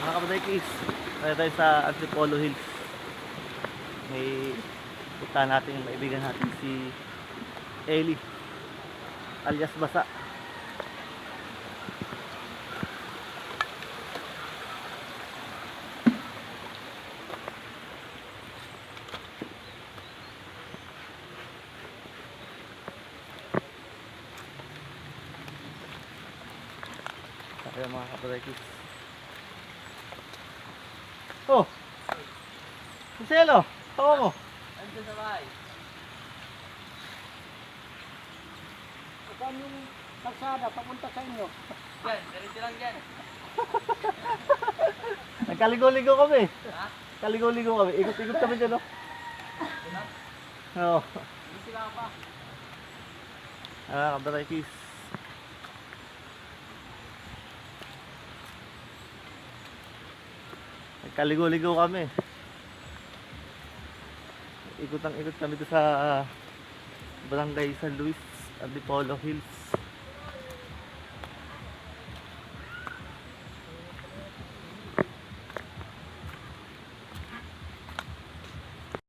Mga kabadaykis, tayo sa Antipolo Hills. May punta natin yung kaibigan natin si Eli alias Basa. Kaya mga kabadaykis. Oh! Marcelo! Tawa mo! Andun sa bahay. Saan yung kalsada papunta sa inyo? Yan, ganito lang dyan. Nagkaligo-ligo kami. Ha? Kaligo-ligo kami. Ikot-ikot kami dyan, no? Oo. Hindi sila pa. Kabadaykis. Nagkaligo-ligo kami. Ikot kami doon sa Barangay San Luis, Antipolo Hills.